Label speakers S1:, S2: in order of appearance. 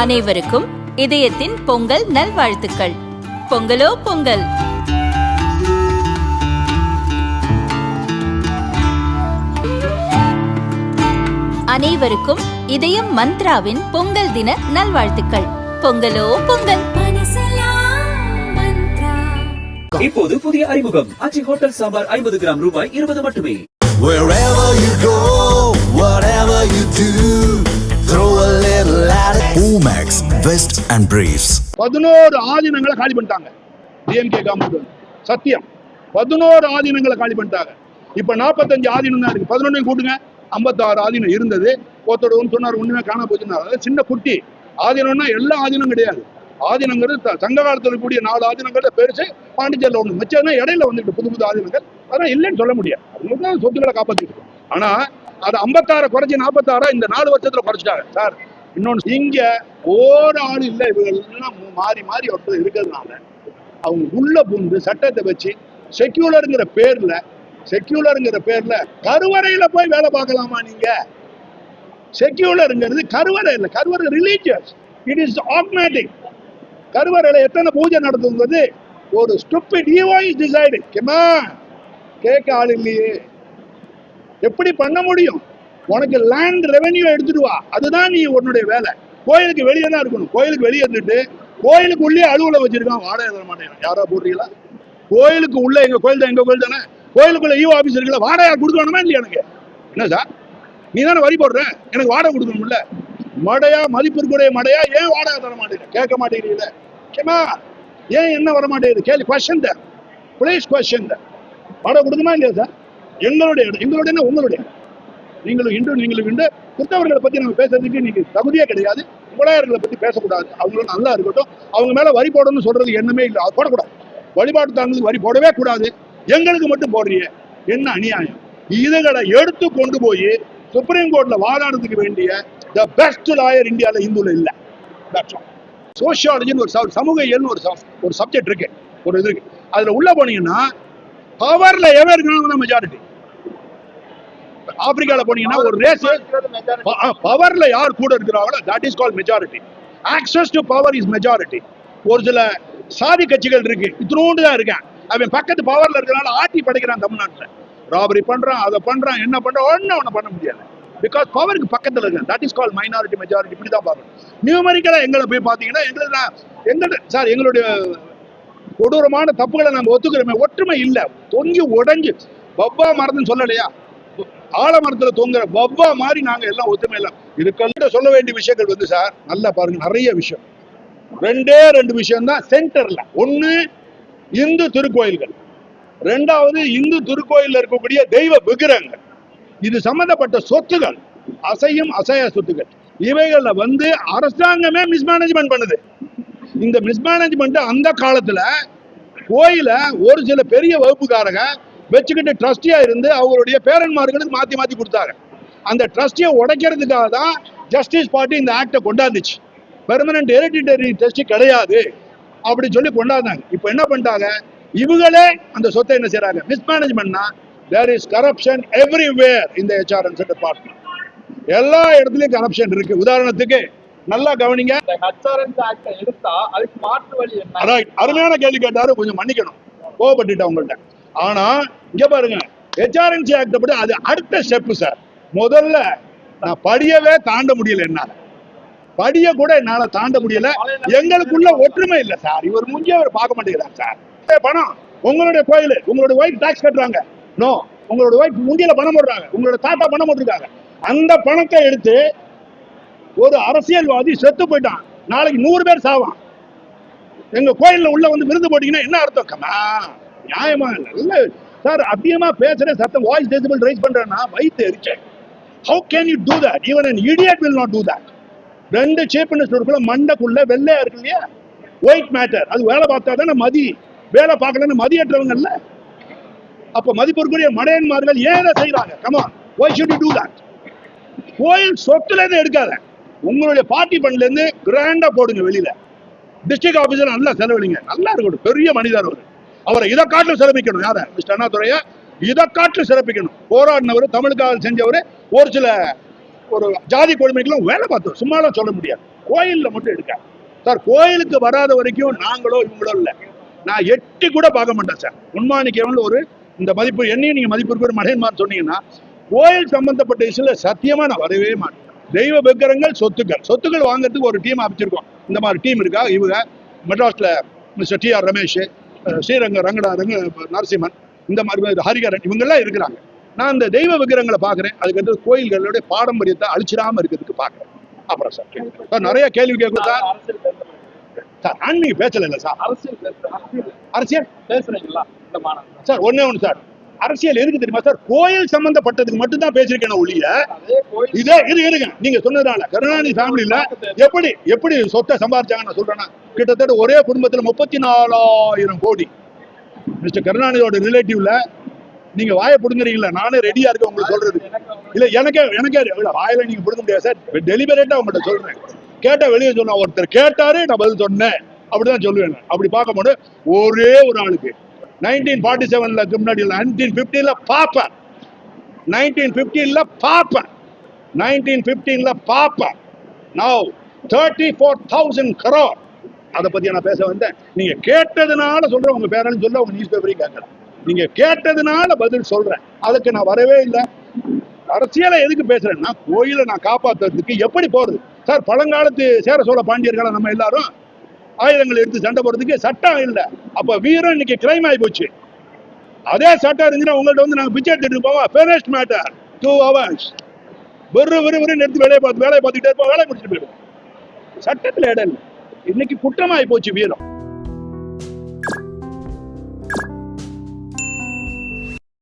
S1: அனைவருக்கும் இதயத்தின் பொங்கல் நல்வாழ்த்துக்கள். பொங்கலோ பொங்கல். அனைவருக்கும் இதயம் மந்த்ராவின் பொங்கல் தின நல்வாழ்த்துக்கள். பொங்கலோ பொங்கல்.
S2: இப்போது புதிய அறிமுகம் அச்சி ஹோட்டல் சாம்பார் 50 கிராம் ரூபாய் 20 மட்டுமே.
S3: Wherever you go, whatever you do, throw a little at it. Omax, Vest and Briefs.
S4: 11 ஆதீனங்களை காலி பண்ணிட்டாங்க டிஎம்கே கவர்மெண்ட். சத்தியம் 11 ஆதீனங்களை காலி பண்ணிட்டாங்க. இப்ப 45 ஆதீனம் தான் இருக்கு. 11 கூட்டுங்க 56 ஆதீனம் இருந்தது. ஒருத்தர் சொன்னார் ஒண்ணுமே காண போச்சுன்னாரு. சின்ன குட்டி ஆதீனம்னா எல்லா ஆதீனம் கிடையாது. ஆதீனங்கிறது சங்க காலத்தில் இருக்கக்கூடிய 4 ஆதீனங்கள்ல பெருசு பாண்டிச்சேரியில் ஒண்ணு மிச்சம் இடையில வந்துட்டு புது ஆதீனங்கள். அதெல்லாம் இல்லைன்னு சொல்ல முடியாது. அது சொத்துக்களை காப்பாற்றிட்டு. ஆனா அது 56 குறைச்சி 46 இந்த 4 வருஷத்துல குறைச்சிட்டாங்க சார். இன்னொன்னு இங்க ஒரு ஆள் இல்லை, இவங்கெல்லாம் மாறி மாறி ஒருத்தர் இருக்கிறதுனால அவங்க உள்ள புந்து சட்டத்தை வச்சு செக்யூலருங்கிற பேர்ல கருவறையில போய் வேலை பார்க்கலாமா? நீங்க செக்யூலருங்கிறது கருவறை இல்லை, கருவறை ரிலீஜியஸ், இட் இஸ் ஆக்மேட்டிக். கருவறையில எத்தனை பூஜை நடத்துங்கிறது ஒரு ஸ்டூபிட் ஈவோ இஸ் டிசைடட். கேட்க ஆள் இல்லையே, எப்படி பண்ண முடியும்? உனக்கு லேண்ட் ரெவென்யூ எடுத்துட்டு வா, அதுதான் நீ உன்னுடைய வேலை. கோயிலுக்கு வெளியே தான் இருக்கணும். கோயிலுக்கு வெளியே இருந்துட்டு கோயிலுக்கு உள்ளே அலுவலை வச்சிருக்கான், வாடகை தர மாட்டேன். யாரா போடுறீங்களா? கோயிலுக்கு உள்ள எங்க கோயில் தான், எங்க கோயில் தானே. கோயிலுக்குள்ள ஈவோ ஆபீஸ் இருக்குல்ல, வாடகை கொடுக்கணுமா இல்லையா? எனக்கு என்ன சார், நீ தானே வரி போடுற, எனக்கு வாடகை கொடுக்கணும்ல. மடையா மதிப்பிற்குரிய மடையா ஏன் வாடகை தர மாட்டேங்குது? கேட்க மாட்டேங்கிறீங்களே. ஏன் என்ன வர மாட்டேங்குது? கேள்வி கொஸ்டின் தான், பிளீஸ் கொஸ்டின் தான். வாடகை கொடுக்குமா இல்லையா சார்? எங்களுடைய உங்களுடைய நீங்களும் கிறிஸ்தவர்களை பத்தி நம்ம பேசுறதுக்கு நீங்க தகுதியே கிடையாது. முகலாயர்களை பத்தி பேசக்கூடாது. அவங்களும் நல்லா இருக்கட்டும். அவங்க மேல வரி போடணும்னு சொல்றது எண்ணமே இல்லை. அது போடக்கூடாது. வழிபாட்டு தாங்களுக்கு வரி போடவே கூடாது. எங்களுக்கு மட்டும் போடுறீங்க, என்ன அநியாயம்? இதுகளை எடுத்து கொண்டு போய் சுப்ரீம் கோர்ட்ல வாதாடுறதுக்கு வேண்டிய த பெஸ்ட் லாயர் இந்தியாவில் இந்துல இல்ல. சோசியாலஜின்னு ஒரு சமூக இயல்னு ஒரு சப்ஜெக்ட் இருக்கு, ஒரு இது இருக்கு. அதுல உள்ள போனீங்கன்னா பவர்ல எவன் இருக்கணும் மெஜாரிட்டி. ஆப்பிரிக்கால போனீங்கன்னா ஒரு ரேஸ் பவர்ல யார் கூட இருக்கிறாங்களோ that is called majority. Access to power is majority. ஒரு சில சாதி கட்சிகள் இருக்கு, இத்தனோண்டு தான் இருக்கேன். அவன் பக்கத்து பவர்ல இருக்கிறனால ஆட்டி படைக்கிறான். தமிழ்நாட்டில் ராபரி பண்றான், அதை பண்றான், என்ன பண்றான், ஒன்னும் பண்ண முடியாது. பிகாஸ் பவருக்கு பக்கத்துல இருக்கு. That is called minority majority. இப்படிதான் பார்க்கணும். நியூமரிக்கலா எங்களை போய் பாத்தீங்கன்னா எங்களுடைய கொடூரமான தப்புகளை நாங்க ஒத்துக்கிறோமே, ஒற்றுமை இல்ல. தொங்கி உடஞ்சு பப்பா மரத்துன்னு சொல்லலையா, ஆலமரத்துல தொங்குற பப்பா மாதிரி நாங்க எல்லாம் ஒத்துமை இல்லை. இதுக்கெல்லாம் சொல்ல வேண்டிய விஷயங்கள் சார் நல்லா பாருங்க, நிறைய விஷயம். 2 விஷயம் தான் சென்டர்ல. ஒண்ணு இந்து திருக்கோயில்கள், 2வது இந்து திருக்கோயில்ல இருக்கக்கூடிய தெய்வ விக்கிரகங்கள். இது சம்பந்தப்பட்ட சொத்துகள், அசையும் அசைய சொத்துக்கள். இவைகள்ல அரசாங்கமே மிஸ்மேனேஜ்மெண்ட் பண்ணுது. இந்த மிஸ்மேனேஜ்மெண்ட் அந்த காலத்துல கோயில ஒரு சில பெரிய வகுப்புக்காரங்க வச்சுக்கிட்டு ட்ரஸ்டியா இருந்து அவங்களுடைய பேரன்மார்களுக்கு மாத்தி மாத்தி கொடுத்தாங்க. அந்த ட்ரஸ்டியை உடைக்கிறதுக்காக தான் ஜஸ்டிஸ் பார்ட்டி இந்த ஆக்டை கொண்டாந்துச்சு. பெர்மனன்ட் ஹெரிடிட்டரி ட்ரஸ்டி கிடையாது அப்படி சொல்லி கொண்டாந்தாங்க. இப்ப என்ன பண்ணிட்டாங்க, இவங்களே அந்த சொத்தை என்ன செய்யறாங்க, மிஸ்மேனேஜ்மெண்ட்னா there is corruption everywhere in the HRNC department. எல்லா இடத்துலயும் கரப்ஷன் இருக்கு. உதாரணத்துக்கு நல்லா கவனிங்க, அருமையான கேள்வி கேட்டாரு, கொஞ்சம் மன்னிக்கணும், கோவப்பட்டுட்டேன் உங்கள்கிட்ட. ஆனா இங்க பாருங்க, HRNC ஆக்ட் படி அது அடுத்த ஸ்டெப் சார். முதல்ல நான் படியவே தாண்ட முடியல, என்னால படிய கூட என்னால தாண்ட முடியல. எங்களுக்குள்ள ஒற்றுமை இல்லை சார். இவர் முங்கிய அவர் பார்க்க மாட்டேங்கிறார் சார். பணம் உங்களுடைய கோயில், உங்களுடைய ஒய்ஃப் டாக்ஸ் கட்டுறாங்க, நோ உங்களோட ஒய்ஃப் முங்கியில பணம் போடுறாங்க, உங்களோட தாத்தா பணம் போட்டிருக்காங்க. அந்த பணத்தை எடுத்து ஒரு அரசியல்வாதி செத்து போயிட்டான், நாளைக்கு 100 பேர் சாவான். எங்க கோயில்ல உள்ள விருது போட்டீங்கன்னா என்ன அர்த்தம்? நியாயமா இல்ல சார். அதிகமா பேசுற சத்தம், வாய்ஸ் டெசிபிள் ரைஸ் பண்றேன்னா வயிற்று எரிச்சேன். How can you do that? Even an idiot will not do that. 2 chief மினிஸ்டருக்குள்ள மண்டக்குள்ள வெள்ளையா இருக்கு இல்லையா, ஒயிட் மேட்டர். அது வேலை பார்த்தா தானே மதி, வேலை பார்க்கலன்னு மதியற்றவங்கல்ல. அப்ப மதிப்பிற்குரிய மடையன்மார்கள் ஏன் செய்யறாங்க? Come on, why should you do that? கோயில் சொத்துல இருந்து எடுக்காத, உங்களுடைய பார்ட்டி ஃபண்ட்ல இருந்து கிராண்டா போடுங்க வெளியில. டிஸ்ட்ரிக்ட் ஆபீசர் நல்லா செலவழிங்க, நல்லா இருக்கட்டும், பெரிய மனிதர் அவரை இதை காட்டிலும் சிறப்பிக்கணும். யார மிஸ்டர் அண்ணாதுரைய இதை காட்டிலும் சிறப்பிக்கணும். போராடினவர், தமிழுக்காக செஞ்சவர், ஒரு சில ஒரு ஜாதி கொடுமைக்கெல்லாம் வேலை பார்த்தோம், சும்மாலாம் சொல்ல முடியாது. கோயில்ல மட்டும் எடுக்க சார், கோயிலுக்கு வராத வரைக்கும் நாங்களோ இவங்களோ இல்லை, நான் எட்டி கூட பார்க்க மாட்டேன் சார். முன்மாணிக்கவன்ல ஒரு இந்த மதிப்பு என்னையும் நீங்க மதிப்பு மகன்மான்னு சொன்னீங்கன்னா கோயில் சம்பந்தப்பட்ட விஷயத்துல சத்தியமா நான் வரவே மாட்டேன். தெய்வ விக்கிரங்கள், சொத்துக்கள் வாங்குறதுக்கு ஒரு டீம் அமைச்சிருக்கோம். இந்த மாதிரி டீம் இருக்கா. இவங்க மெட்ராஸ்ல மிஸ்டர் டி.ஆர். ரமேஷ், ஸ்ரீரங்க நரசிம்மன், இந்த மாதிரி ஹரிகரன், இவங்கெல்லாம் இருக்கிறாங்க. நான் இந்த தெய்வ விக்கிரங்களை பாக்குறேன். அதுக்கு கோயில்களுடைய பாரம்பரியத்தை அழிச்சிடாம இருக்கிறதுக்கு பாக்குறேன். அப்புறம் சார் நிறைய கேள்வி கேட்கும் சார். சார் ஆன்மீக பேசல இல்ல சார், அரசியல் பேசுறீங்களா சார்? ஒண்ணு சார், அரசியல் எதுக்கு தெரியுமா சார்? கோயில் சம்பந்தப்பட்டதுக்கு மட்டும் தான் பேசிருக்கேன் ஒழிய இதே இருங்க நீங்க சொன்னதால கருணாநிதி ஃபேமிலியில எப்படி சொத்தை சம்பாதிச்சாங்க நான் சொல்றேன்னா, கிட்டத்தட்ட ஒரே குடும்பத்துல 34,000 கோடி. மிஸ்டர் கருணாநிதியோட ரிலேட்டிவ்ல நீங்க வாயை புடுங்குறீங்களா? நானே ரெடியா இருக்கேன் உங்களுக்கு சொல்றது. இல்ல எனக்கே வாயில நீங்க புடுங்க முடியாது சார். டெலிபரேட்டா உங்கள்கிட்ட சொல்றேன். கேட்டா வெளியே சொன்ன ஒருத்தர் கேட்டாரு, நான் பதில் சொன்னேன், அப்படிதான் சொல்லுவேன். அப்படி பார்க்கும்போது ஒரே ஒரு ஆளுக்கு 1947 முன்னாடி 1915 பாப்பேன், 1915 பாப்பேன், 1915 பாப்பேன். Now 34,000 crore. அதை பத்தி நான் பேச வந்தேன். நீங்க கேட்டதுனால சொல்றேன், உங்க பேரன்னு சொல்ல உங்க நியூஸ் பேப்பரையும் கேட்கறேன். நீங்க கேட்டதுனால பதில் சொல்றேன். அதுக்கு நான் வரவே இல்லை. அரசியலை எதுக்கு பேசுறேன்னா, கோயிலை நான் காப்பாத்துறதுக்கு எப்படி போறது சார்? பழங்காலத்து சேர சோழ பாண்டியர்களை நம்ம எல்லாரும் ஆயுதங்கள் எடுத்து சண்டை போடுறதுக்கு சட்டம் இல்லை. அப்ப வீரம் இன்னைக்கு கிரைம் ஆகி போச்சு. அதே சட்டம் இருந்துச்சுன்னா உங்கள்ட்ட நாங்க பிச்சை எடுத்துட்டு போவோம். ஃபெனஸ்ட் மேட்டர் 2 hours எடுத்து வேலையை பார்த்துக்கிட்டே இருப்போம். வேலையை முடிச்சுட்டு போயிடுவோம். சட்டத்துல இடம் இல்லை. இன்னைக்கு குற்றமாயி போச்சு வீரம்.